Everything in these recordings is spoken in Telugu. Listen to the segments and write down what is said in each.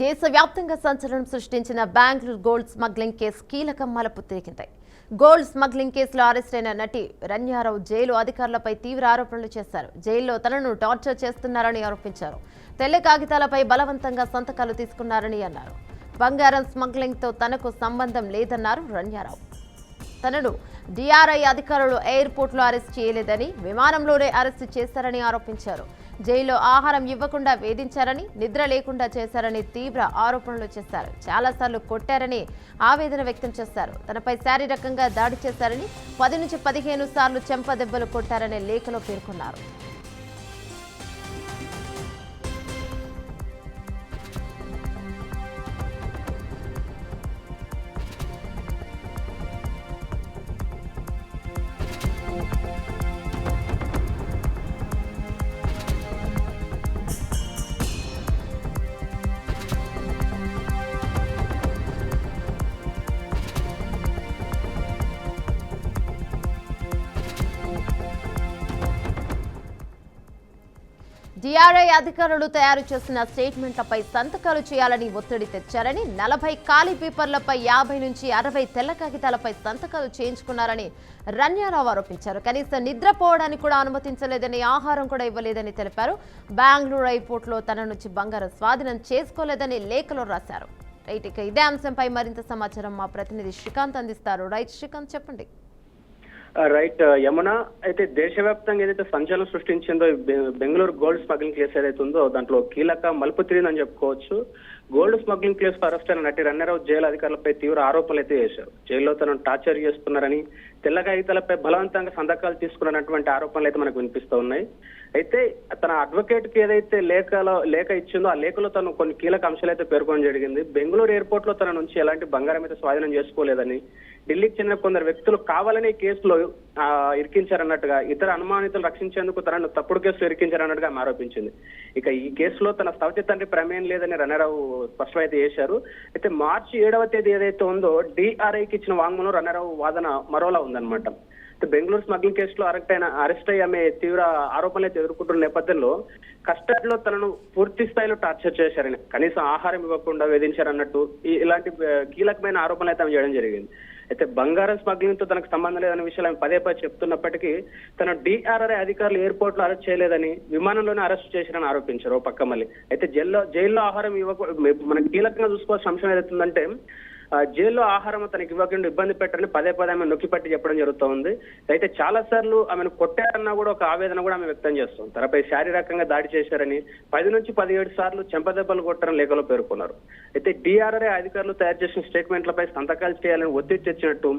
దేశవ్యాప్తంగా సంచలనం సృష్టించిన బెంగళూరు గోల్డ్ స్మగ్లింగ్ కేసు కీలక మలుపు తిరిగింది. గోల్డ్ స్మగ్లింగ్ కేసులో అరెస్ట్ అయిన నటి రన్యారావు జైలు అధికారులపై తీవ్ర ఆరోపణలు చేశారు. జైల్లో తనను టార్చర్ చేస్తున్నారని ఆరోపించారు. తెల్ల కాగితాలపై బలవంతంగా సంతకాలు తీసుకున్నారని అన్నారు. బంగారం స్మగ్లింగ్తో తనకు సంబంధం లేదన్నారు రన్యారావు. తనను డిఆర్ఐ అధికారులు ఎయిర్పోర్ట్లో అరెస్ట్ చేయలేదని, విమానంలోనే అరెస్టు చేశారని ఆరోపించారు. జైల్లో ఆహారం ఇవ్వకుండా వేధించారని, నిద్ర లేకుండా చేశారని తీవ్ర ఆరోపణలు చేశారు. చాలాసార్లు కొట్టారని ఆవేదన వ్యక్తం చేశారు. తనపై శారీరకంగా దాడి చేశారని, 10 నుంచి 15 సార్లు చెంప దెబ్బలు కొట్టారని లేఖలో పేర్కొన్నారు. డిఆర్ఐ అధికారులు తయారు చేసిన స్టేట్మెంట్లపై సంతకాలు చేయాలని ఒత్తిడి తెచ్చారని, 40 ఖాళీ పేపర్లపై 50 నుంచి 60 తెల్ల కాగితాలపై సంతకాలు చేయించుకున్నారని రన్యారావు ఆరోపించారు. కనీసం నిద్రపోవడానికి కూడా అనుమతించలేదని, ఆహారం కూడా ఇవ్వలేదని తెలిపారు. బెంగళూరు ఎయిర్పోర్ట్లో తన నుంచి బంగారం స్వాధీనం చేసుకోలేదని లేఖలో రాశారు. రైట్, ఇక ఇదే అంశంపై మరింత సమాచారం మా ప్రతినిధి శ్రీకాంత్ అందిస్తారు. రైట్ శ్రీకాంత్, చెప్పండి. రైట్ యమున, అయితే దేశవ్యాప్తంగా ఏదైతే సంచలనం సృష్టించిందో బెంగళూరు గోల్డ్ స్మగ్లింగ్ కేసు ఏదైతే ఉందో దాంట్లో కీలక మలుపు తిరిగిందని చెప్పుకోవచ్చు. గోల్డ్ స్మగ్లింగ్ కేసులో అరెస్ట్ అయిన నటి రన్యారావు జైలు అధికారులపై తీవ్ర ఆరోపణలు అయితే చేశారు. జైల్లో తనను టార్చర్ చేస్తున్నారని, తెల్ల కాగితాలపై బలవంతంగా సంతకాలు తీసుకున్నటువంటి ఆరోపణలు అయితే మనకు వినిపిస్తూ ఉన్నాయి. అయితే తన అడ్వకేట్ కి ఏదైతే లేఖ ఇచ్చిందో ఆ లేఖలో తను కొన్ని కీలక అంశాలు అయితే పేర్కొనడం జరిగింది. బెంగళూరు ఎయిర్పోర్ట్ లో తన నుంచి ఎలాంటి బంగారం అయితే స్వాధీనం చేసుకోలేదని, ఢిల్లీకి చెందిన కొందరు వ్యక్తులు కావాలని కేసులో ఇరికించారన్నట్టుగా, ఇతర అనుమానితులు రక్షించేందుకు తనను తప్పుడు కేసులో ఇరికించారన్నట్టుగా ఆమె ఆరోపించింది. ఇక ఈ కేసులో తన సవతి తండ్రి ప్రమేయం లేదని రన్యారావు స్పష్టమైతే చేశారు. అయితే మార్చి 7వ తేదీ ఏదైతే ఉందో డిఆర్ఐకి ఇచ్చిన వాంగ్మూలం రన్యారావు వాదన మరోలా ఉందన్నమాట. బెంగళూరు స్మగ్లింగ్ కేసులో అరెస్ట్ అయ్యి ఆమె తీవ్ర ఆరోపణలు అయితే ఎదుర్కొంటున్న నేపథ్యంలో కస్టడీలో తనను పూర్తి స్థాయిలో టార్చర్ చేశారని, కనీసం ఆహారం ఇవ్వకుండా వేధించారన్నట్టు ఇలాంటి కీలకమైన ఆరోపణలు అయితే ఆమె చేయడం జరిగింది. అయితే బంగారం స్మగ్లింగ్ తో తనకు సంబంధం లేదనే విషయాలు ఆమె పదే చెప్తున్నప్పటికీ తన డిఆర్ఐ అధికారులు ఎయిర్పోర్ట్ లో అరెస్ట్ చేయలేదని, విమానంలోనే అరెస్ట్ చేశారని ఆరోపించారు. ఓ పక్క మళ్ళీ అయితే జైల్లో ఆహారం మనకి కీలకంగా చూసుకోవాల్సిన అంశం ఏదైతుందంటే, జైల్లో ఆహారం తనకి ఇవ్వకుండా ఇబ్బంది పెట్టారని పదే ఆమె నొక్కిపట్టి చెప్పడం జరుగుతోంది. అయితే చాలా సార్లు ఆమెను కొట్టారన్నా కూడా ఒక ఆవేదన కూడా ఆమె వ్యక్తం చేస్తుంది. తనపై శారీరకంగా దాడి చేశారని, 10 నుంచి 17 సార్లు చెంపదెబ్బలు కొట్టారని లేఖలో పేర్కొన్నారు. అయితే డిఆర్ఐ అధికారులు తయారు చేసిన స్టేట్మెంట్లపై సంతకాలు చేయాలని ఒత్తిడి తెచ్చినట్టు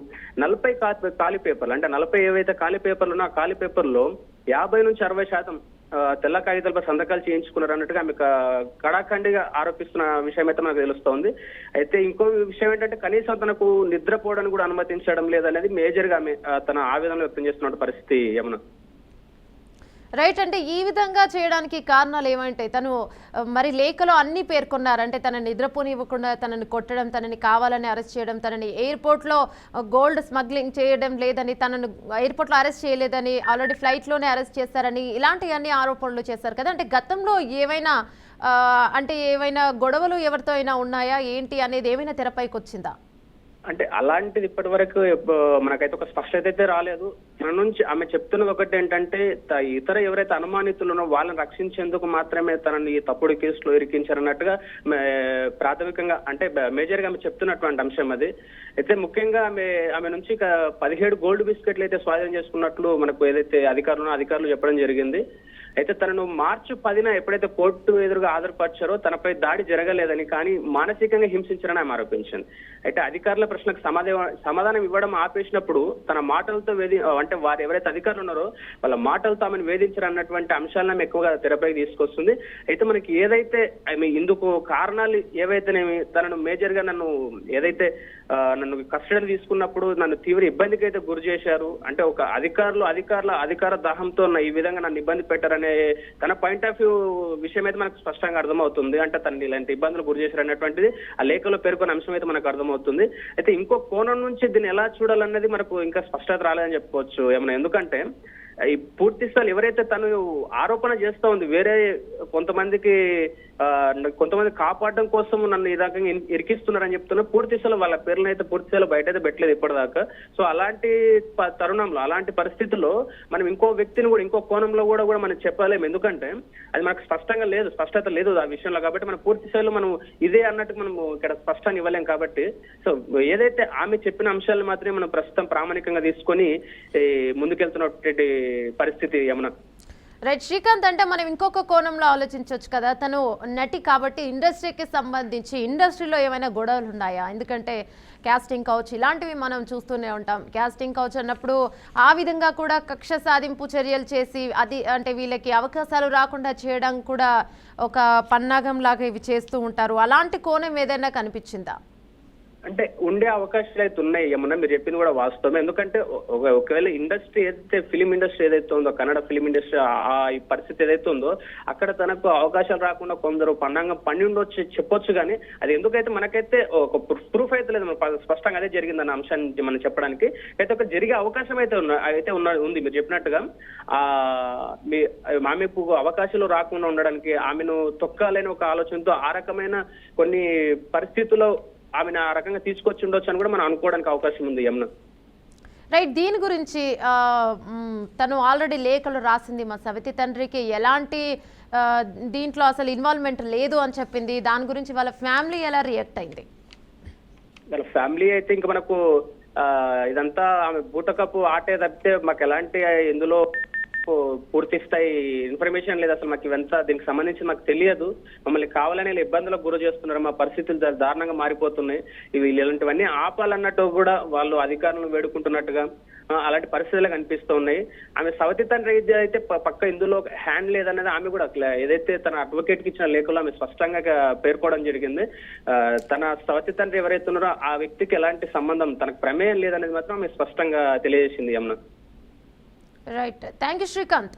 40 ఖాళీ పేపర్లు, అంటే 40 ఏవైతే ఖాళీ పేపర్లు ఉన్నా ఆ ఖాళీ పేపర్లో 50 నుంచి 60% తెల్ల కాగితాలపై సంతకాలు చేయించుకున్నారు అన్నట్టుగా ఆమె కడాఖండిగా ఆరోపిస్తున్న విషయం అయితే మనకు తెలుస్తోంది. అయితే ఇంకో విషయం ఏంటంటే, కనీసం తనకు నిద్రపోవడానికి కూడా అనుమతించడం లేదనేది మేజర్ గా ఆమె తన ఆవేదన వ్యక్తం చేస్తున్న పరిస్థితి ఏమన్నా. రైట్, అంటే ఈ విధంగా చేయడానికి కారణాలు ఏమంటాయి? తను మరి లేఖలో అన్ని పేర్కొన్నారు. అంటే తనని నిద్రపోనివ్వకుండా తనని కొట్టడం, తనని కావాలని అరెస్ట్ చేయడం, తనని ఎయిర్పోర్ట్లో గోల్డ్ స్మగ్లింగ్ చేయడం లేదని, తనను ఎయిర్పోర్ట్లో అరెస్ట్ చేయలేదని, ఆల్రెడీ ఫ్లైట్లోనే అరెస్ట్ చేశారని, ఇలాంటి అన్ని ఆరోపణలు చేశారు కదా. అంటే గతంలో ఏవైనా గొడవలు ఎవరితో అయినా ఉన్నాయా ఏంటి అనేది ఏమైనా తెరపైకి వచ్చిందా? అంటే అలాంటిది ఇప్పటి వరకు మనకైతే ఒక స్పష్టత అయితే రాలేదు. మన నుంచి ఆమె చెప్తున్నది ఒకటి ఏంటంటే, ఇతర ఎవరైతే అనుమానితులున్నో వాళ్ళని రక్షించేందుకు మాత్రమే తనని తప్పుడు కేసులో ఇరికించారన్నట్టుగా ప్రాథమికంగా, అంటే మేజర్ గా ఆమె చెప్తున్నటువంటి అంశం అది. అయితే ముఖ్యంగా ఆమె నుంచి 17 గోల్డ్ బిస్కెట్లు అయితే స్వాధీనం చేసుకున్నట్లు మనకు ఏదైతే అధికారులు చెప్పడం జరిగింది. అయితే తనను మార్చి 10న ఎప్పుడైతే కోర్టు ఎదురుగా హాజరుపరిచారో తనపై దాడి జరగలేదని, కానీ మానసికంగా హింసించారని ఆమె ఆరోపించింది. అయితే అధికారుల ప్రశ్నకు సమాధానం ఇవ్వడం ఆపేసినప్పుడు తన మాటలతో అంటే వారు ఎవరైతే అధికారులు ఉన్నారో వాళ్ళ మాటలతో ఆమెను వేధించారన్నటువంటి అంశాలను ఆమె ఎక్కువగా తెరపైకి తీసుకొస్తుంది. అయితే మనకి ఏదైతే ఆమె ఇందుకు కారణాలు ఏవైతేనేమి, తనను మేజర్ గా నన్ను కస్టడీ తీసుకున్నప్పుడు నన్ను తీవ్ర ఇబ్బందికి అయితే గురి చేశారు, అంటే ఒక అధికార దాహంతో ఈ విధంగా నన్ను ఇబ్బంది పెట్టారని తన పాయింట్ ఆఫ్ వ్యూ విషయం అయితే మనకు స్పష్టంగా అర్థమవుతుంది. అంటే తనని ఇలాంటి ఇబ్బందులు గురి చేశారు అనేటువంటిది ఆ లేఖలో పేర్కొన్న అంశం అయితే మనకు అర్థమవుతుంది. అయితే ఇంకో కోణం నుంచి దీన్ని ఎలా చూడాలన్నది మనకు ఇంకా స్పష్టత రాలేదని చెప్పుకోవచ్చు ఏమన్నా. ఎందుకంటే ఈ పూర్తి స్థాయి ఎవరైతే తను ఆరోపణ చేస్తూ ఉంది, వేరే కొంతమందికి కొంతమంది కాపాడడం కోసం నన్ను ఈ రకంగా ఇరికిస్తున్నారని చెప్తున్నా. పూర్తి స్థాయిలో వాళ్ళ పేర్లను అయితే పూర్తి స్థాయిలో బయట అయితే పెట్టలేదు ఇప్పటిదాకా. సో అలాంటి తరుణంలో, అలాంటి పరిస్థితుల్లో మనం ఇంకో వ్యక్తిని కూడా ఇంకో కోణంలో కూడా మనం చెప్పలేము. ఎందుకంటే అది మనకు స్పష్టత లేదు ఆ విషయంలో. కాబట్టి మనం పూర్తి స్థాయిలో మనం ఇదే అన్నట్టు మనం ఇక్కడ స్పష్టాన్ని ఇవ్వలేం. కాబట్టి సో ఏదైతే ఆమె చెప్పిన అంశాలను మాత్రమే మనం ప్రస్తుతం ప్రామాణికంగా తీసుకొని ముందుకెళ్తున్నటువంటి పరిస్థితి యమున. రైట్ శ్రీకాంత్, అంటే మనం ఇంకొక కోణంలో ఆలోచించవచ్చు కదా, తను నటి కాబట్టి ఇండస్ట్రీకి సంబంధించి ఇండస్ట్రీలో ఏమైనా గొడవలు ఉన్నాయా? ఎందుకంటే క్యాస్టింగ్ కౌచ్ ఇలాంటివి మనం చూస్తూనే ఉంటాం. క్యాస్టింగ్ కౌచ్ అన్నప్పుడు ఆ విధంగా కూడా కక్ష సాధింపు చర్యలు చేసి అది అంటే వీళ్ళకి అవకాశాలు రాకుండా చేయడం కూడా ఒక పన్నాగం లాగా ఇవి చేస్తూ ఉంటారు. అలాంటి కోణం ఏదైనా కనిపించిందా? అంటే ఉండే అవకాశాలు అయితే ఉన్నాయి యమున, మీరు చెప్పింది కూడా వాస్తవమే. ఎందుకంటే ఒకవేళ ఇండస్ట్రీ ఏదైతే ఫిలిం ఇండస్ట్రీ ఏదైతే ఉందో, కన్నడ ఫిలిం ఇండస్ట్రీ ఆ పరిస్థితి ఏదైతే ఉందో అక్కడ తనకు అవకాశాలు రాకుండా కొందరు పన్నాంగం పండి ఉండొచ్చు చెప్పొచ్చు. కానీ అది ఎందుకైతే మనకైతే ఒక ప్రూఫ్ అయితే లేదు. స్పష్టంగా అదే జరిగిందన్న అంశాన్ని మనం చెప్పడానికి అయితే ఒక జరిగే అవకాశం అయితే ఉంది. మీరు చెప్పినట్టుగా ఆమెకు అవకాశాలు రాకుండా ఉండడానికి, ఆమెను తొక్కాలని ఒక ఆలోచనతో ఆ రకమైన కొన్ని పరిస్థితుల్లో ఆమెను ఆ రకంగా తీసుకొచ్చి ఉండొచ్చు అని కూడా మనం అనుకోవడానికి అవకాశం ఉంది యమున. రైట్, దీని గురించి తను ఆల్రెడీ లేఖలు రాసింది మా సవితి తండ్రికి, ఎలాంటి దీంట్లో అసలు ఇన్వాల్వ్మెంట్ లేదు అని చెప్పింది. దాని గురించి వాళ్ళ ఫ్యామిలీ ఎలా రియాక్ట్ అయింది? వాళ్ళ ఫ్యామిలీ అయితే ఇంకా మనకు ఇదంతా ఆమె బూటకపు ఆటే తప్పితే మాకు ఎలాంటి ఇందులో పూర్తి స్థాయి ఇన్ఫర్మేషన్ లేదు. అసలు మాకు ఇవంతా దీనికి సంబంధించి మాకు తెలియదు, మమ్మల్ని కావాలనే ఇబ్బందులకు గురి చేస్తున్నారు, మా పరిస్థితులు దారుణంగా మారిపోతున్నాయి, ఇవి ఇలాంటివన్నీ ఆపాలన్నట్టు కూడా వాళ్ళు అధికారులను వేడుకుంటున్నట్టుగా అలాంటి పరిస్థితులు కనిపిస్తూ ఉన్నాయి. ఆమె సవతి తండ్రి అయితే పక్క ఇందులో హ్యాండ్ లేదనేది ఆమె కూడా ఏదైతే తన అడ్వకేట్ కి ఇచ్చిన లేఖలో ఆమె స్పష్టంగా పేర్కోవడం జరిగింది. తన సవతి తండ్రి ఎవరైతే ఉన్నారో ఆ వ్యక్తికి ఎలాంటి సంబంధం, తనకు ప్రమేయం లేదనేది మాత్రం ఆమె స్పష్టంగా తెలియజేసింది Yamuna. Right, thank you Srikanth.